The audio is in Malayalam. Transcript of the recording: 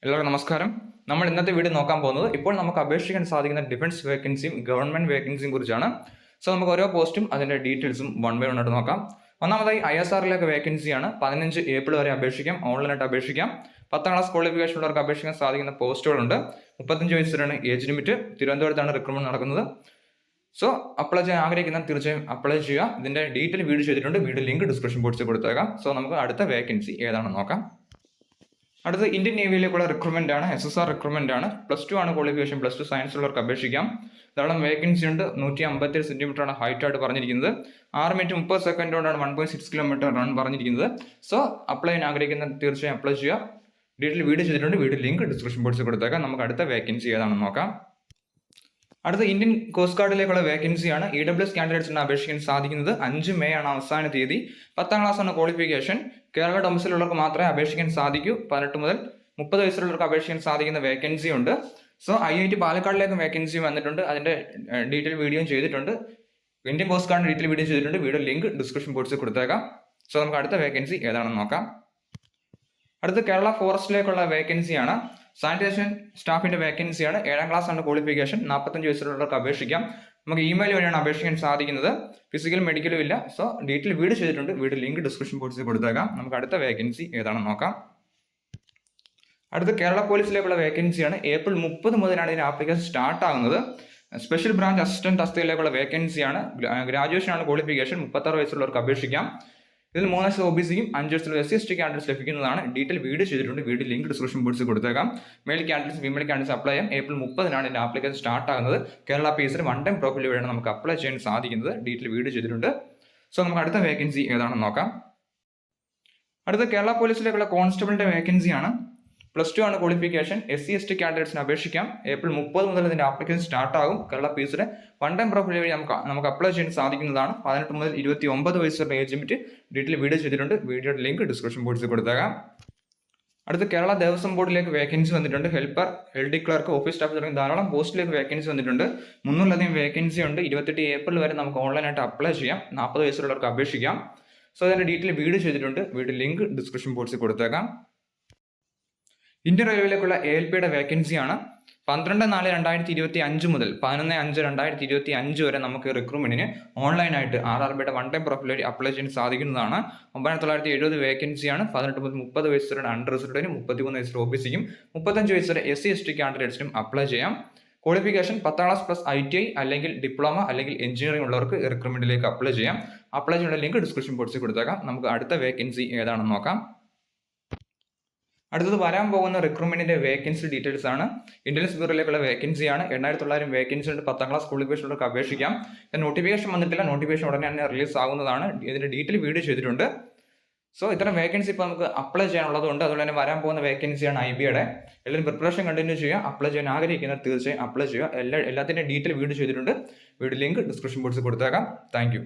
എല്ലാവർക്കും നമസ്കാരം. നമ്മൾ ഇന്നത്തെ വീഡിയോ നോക്കാൻ പോകുന്നത് ഇപ്പോൾ നമുക്ക് അപേക്ഷിക്കാൻ സാധിക്കുന്ന ഡിഫൻസ് വേക്കൻസിയും ഗവൺമെന്റ് വേക്കൻസിയും കുറിച്ചാണ്. നമുക്ക് ഓരോ പോസ്റ്റും അതിന്റെ ഡീറ്റെയിൽസും വൺ ബൈ വൺ ആയിട്ട് നോക്കാം. ഒന്നാമതായി ISRലേക്ക് വേക്കൻസിയാണ്. 15 ഏപ്രിൽ വരെ അപേക്ഷിക്കാം, ഓൺലൈനായിട്ട് അപേക്ഷിക്കാം. 10ാം ക്ലാസ് ക്വാളിഫിക്കേഷൻ ഉള്ളവർക്ക് അപേക്ഷിക്കാൻ സാധിക്കുന്ന പോസ്റ്റുകളുണ്ട്. 35 വയസ്സ് വരെയാണ് ഏജ് ലിമിറ്റ്. തിരുവനന്തപുരത്താണ് റിക്രൂട്ട്മെന്റ് നടക്കുന്നത്. അപ്ലൈ ചെയ്യാൻ ആഗ്രഹിക്കുന്ന തീർച്ചയായും അപ്ലൈ ചെയ്യുക. ഇതിന്റെ ഡീറ്റെയിൽ വീഡിയോ ചെയ്തിട്ടുണ്ട്. വീഡിയോ ലിങ്ക് ഡിസ്ക്രിപ്ഷൻ ബോക്സിൽ കൊടുത്തേക്കാം. നമുക്ക് അടുത്ത വേക്കൻസി ഏതാണെന്ന് നോക്കാം. അടുത്ത ഇന്ത്യൻ നേവിയിലേക്കുള്ള റിക്രൂട്ട്മെന്റ് ആണ്. SSR റിക്രൂട്ട്മെന്റ് ആണ്. +2 ആണ് ക്വാളിഫിക്കേഷൻ. +2 സയൻസ് ഉള്ളവർക്ക് അപേക്ഷിക്കാം. ധാരാളം വേക്കൻസി ഉണ്ട്. 157 സെന്റിമീറ്റർ ആണ് ഹൈറ്റ് ആയിട്ട് പറഞ്ഞിരിക്കുന്നത്. 6 മിനിറ്റ് 30 സെക്കൻഡ് കൊണ്ടാണ് 1.6 കിലോമീറ്റർ റൺ പറഞ്ഞിരിക്കുന്നത്. അപ്ലൈ ചെയ്യാൻ ആഗ്രഹിക്കുന്ന തീർച്ചയായും അപ്ലൈ ചെയ്യുക. ഡീറ്റെയിൽ വീഡിയോ ചെയ്തിട്ടുണ്ട്. വീഡിയോ ലിങ്ക് ഡിസ്ക്രിപ്ഷൻ ബോക്സിൽ കൊടുത്തേക്കാം. നമുക്ക് അടുത്ത വേക്കൻസി ഏതാണെന്ന് നോക്കാം. അടുത്ത ഇന്ത്യൻ കോസ്റ്റ് ഗാർഡിലേക്കുള്ള വേക്കൻസിയാണ്. EWS കാൻഡിഡേറ്റ്സിന് അപേക്ഷിക്കാൻ സാധിക്കുന്നത് 5 മെയ് ആണ് അവസാന തീയതി. 10ാം ക്ലാസ് ആണ് ക്വാളിഫിക്കേഷൻ. കേരള ഡൊമസിലുള്ളവർക്ക് മാത്രമേ അപേക്ഷിക്കാൻ സാധിക്കൂ. 18 മുതൽ 30 വയസ്സുള്ളവർക്ക് അപേക്ഷിക്കാൻ സാധിക്കുന്ന വേക്കൻസി ഉണ്ട്. IIT പാലക്കാടിലേക്കും വേക്കൻസി വന്നിട്ടുണ്ട്. അതിന്റെ ഡീറ്റെയിൽ വീഡിയോ ചെയ്തിട്ടുണ്ട്. ഇന്ത്യൻ കോസ്റ്റ് ഗാർഡിന്റെ ഡീറ്റെയിൽ വീഡിയോ ചെയ്തിട്ടുണ്ട്. വീഡിയോ ലിങ്ക് ഡിസ്ക്രിപ്ഷൻ ബോക്സിൽ കൊടുത്തേക്കാം. നമുക്ക് അടുത്ത വേക്കൻസി ഏതാണെന്ന് നോക്കാം. അടുത്ത കേരള ഫോറസ്റ്റിലേക്കുള്ള വേക്കൻസിയാണ്. സാനിറ്റേഷൻ സ്റ്റാഫിന്റെ വേക്കൻസിയാണ്. 7ാം ക്ലാസ് ആണ് ക്വാളിഫിക്കേഷൻ. 45 വയസ്സുള്ളവർക്ക് അപേക്ഷിക്കാം. നമുക്ക് ഇമെയിൽ വഴിയാണ് അപേക്ഷിക്കാൻ സാധിക്കുന്നത്. ഫിസിക്കൽ മെഡിക്കലും ഇല്ല. ഡീറ്റെയിൽ വീഡിയോ ചെയ്തിട്ടുണ്ട്. വീഡിയോ ലിങ്ക് ഡിസ്ക്രിപ്ഷൻ ബോക്സിൽ കൊടുത്തേക്കാം. നമുക്ക് അടുത്ത വേക്കൻസി ഏതാണെന്ന് നോക്കാം. അടുത്ത കേരള പോലീസിലേക്കുള്ള വേക്കൻസിയാണ്. ഏപ്രിൽ 30 മുതലാണ് ഇതിന് ആപ്ലിക്കേഷൻ സ്റ്റാർട്ട് ആകുന്നത്. സ്പെഷ്യൽ ബ്രാഞ്ച് അസിസ്റ്റന്റ് തസ്തികയിലേക്കുള്ള വേക്കൻസിയാണ്. ഗ്രാജുവേഷൻ ആണ് ക്വാളിഫിക്കേഷൻ. 36 വയസ്സുള്ളവർക്ക് അപേക്ഷിക്കാം. ഇതിൽ 3 വയസ്സ് OBCയും 5 വയസ്സുള്ള SC/ST കാൻഡിഡേറ്റ്സ് ലഭിക്കുന്നതാണ്. ഡീറ്റെയിൽ വീഡിയോ ചെയ്തിട്ടുണ്ട്. വീഡിയോ ലിങ്ക് ഡിസ്ക്രിപ്ഷൻ ബോക്സിൽ കൊടുത്തേക്കാം. മെയിൽ കാൻഡിഡേറ്റ്സ് ഫീമെയിൽ കാൻഡിഡേറ്സ് അപ്ലൈ ചെയ്യാം. ഏപ്രിൽ 30-നാണ് ഇതിന്റെ ആപ്ലിക്കേഷൻ സ്റ്റാർട്ട് ആകുന്നത്. കേരള PSൽ വൺ ടൈം പ്രൊഫൈൽ വഴിയാണ് നമുക്ക് അപ്ലൈ ചെയ്യാൻ സാധിക്കുന്നത്. ഡീറ്റെയിൽ വീഡിയോ ചെയ്തിട്ടുണ്ട്. നമുക്ക് അടുത്ത വേക്കൻസി ഏതാണെന്ന് നോക്കാം. അടുത്ത കേരള പോലീസിലേക്കുള്ള കോൺസ്റ്റബിളിന്റെ വേക്കൻസിയാണ്. +2 ആണ് ക്വാളിഫിക്കേഷൻ. SC/ST കാൻഡിഡേറ്റ്സിന് അപേക്ഷിക്കാം. ഏപ്രിൽ 30 മുതൽ ഇതിന്റെ ആപ്ലിക്കേഷൻ സ്റ്റാർട്ട് ആകും. കേരള PSലെ വൺ ടൈം പ്രൊഫൈൽ വഴി നമുക്ക് അപ്ലൈ ചെയ്യാൻ സാധിക്കുന്നതാണ്. 18 മുതൽ 29 വയസ്സ് വരെ ഏജ് ലിമിറ്റ്. ഡീറ്റെയിൽ വീഡിയോ ചെയ്തിട്ടുണ്ട്. വീഡിയോയുടെ ലിങ്ക് ഡിസ്ക്രിപ്ഷൻ ബോക്സിൽ കൊടുത്തേക്കാം. അടുത്ത കേരള ദേവസ്വം ബോർഡിലേക്ക് വേക്കൻസി വന്നിട്ടുണ്ട്. Helper, LD clerk, office staff തുടങ്ങി ധാരാളം പോസ്റ്റിലേക്ക് വേക്കൻസി വന്നിട്ടുണ്ട്. 300-ലധികം വേക്കൻസി ഉണ്ട്. 28 ഏപ്രിൽ വരെ നമുക്ക് ഓൺലൈനായിട്ട് അപ്ലൈ ചെയ്യാം. 40 വയസ്സുള്ളവർക്ക് അപേക്ഷിക്കാം. അതിന്റെ ഡീറ്റെയിൽ വീഡിയോ ചെയ്തിട്ടുണ്ട്. വീഡിയോ ലിങ്ക് ഡിസ്ക്രിപ്ഷൻ ബോക്സിൽ കൊടുത്തേക്കാം. ഇന്ത്യൻ റെയിൽവേയിലേക്കുള്ള ALPയുടെ വേക്കൻസിയാണ്. 12/4/2025 മുതൽ 11/5/2025 വരെ നമുക്ക് റിക്രൂട്ട്മെന്റിന് ഓൺലൈനായിട്ട് RRBയുടെ വൺ ടൈം പ്രൊഫൈൽ വഴി അപ്ലൈ ചെയ്യാൻ സാധിക്കുന്നതാണ്. 9970 വേക്കൻസിയാണ്. 18 മുതൽ 30 വയസ്സ് വരെ അണ്ടർ റിസർവ്ഡിനും 33 വയസ്സ് OBCയും 35 വയസ്സ് വരെ SC/ST കാൻഡിഡേറ്റ്സിനും അപ്ലൈ ചെയ്യാം. ക്വാളിഫിക്കേഷൻ 10ാം ക്ലാസ് + ITI അല്ലെങ്കിൽ ഡിപ്ലോമ അല്ലെങ്കിൽ എഞ്ചിനീയറിംഗ് ഉള്ളവർക്ക് റിക്രൂട്ട്മെന്റിലേക്ക് അപ്ലൈ ചെയ്യാം. അപ്ലൈ ചെയ്യേണ്ട ലിങ്ക് ഡിസ്ക്രിപ്ഷൻ ബോക്സിൽ കൊടുത്തേക്കാം. നമുക്ക് അടുത്ത വേക്കൻസി ഏതാണെന്ന് നോക്കാം. അടുത്തത് വരാൻ പോകുന്ന റിക്രൂട്ട്മെന്റിന്റെ വേക്കൻസി ഡീറ്റെയിൽസ് ആണ്. ഇന്റലിജൻസ് ബ്യൂറോയിലേക്കുള്ള വേക്കൻസിയാണ്. 8900 വേക്കൻസി ഉണ്ട്. 10ാം ക്ലാസ് ക്വാളിഫിക്കേഷൻ ഉള്ളവർക്ക് അപേക്ഷിക്കാം. നോട്ടിഫിക്കേഷൻ വന്നിട്ടില്ല. നോട്ടിഫിക്കേഷൻ ഉടനെ തന്നെ റിലീസ് ആകുന്നതാണ്. ഇതിന്റെ ഡീറ്റെയിൽ വീഡിയോ ചെയ്തിട്ടുണ്ട്. ഇത്തരം വേക്കൻസി ഇപ്പോൾ നമുക്ക് അപ്ലൈ ചെയ്യാനുള്ളതുകൊണ്ട് അതുപോലെ തന്നെ വരാൻ പോകുന്ന വേക്കൻസിയാണ് IBയുടെ. എല്ലാവരും പ്രിപ്പറേഷൻ കണ്ടിന്യൂ ചെയ്യുക. അപ്ലൈ ചെയ്യാൻ ആഗ്രഹിക്കുന്നവർ തീർച്ചയായും അപ്ലൈ ചെയ്യുക. എല്ലാത്തിൻ്റെയും ഡീറ്റെയിൽ വീഡിയോ ചെയ്തിട്ടുണ്ട്. വീഡിയോ ലിങ്ക് ഡിസ്ക്രിപ്ഷൻ ബോക്സിൽ കൊടുത്തേക്കാം. താങ്ക്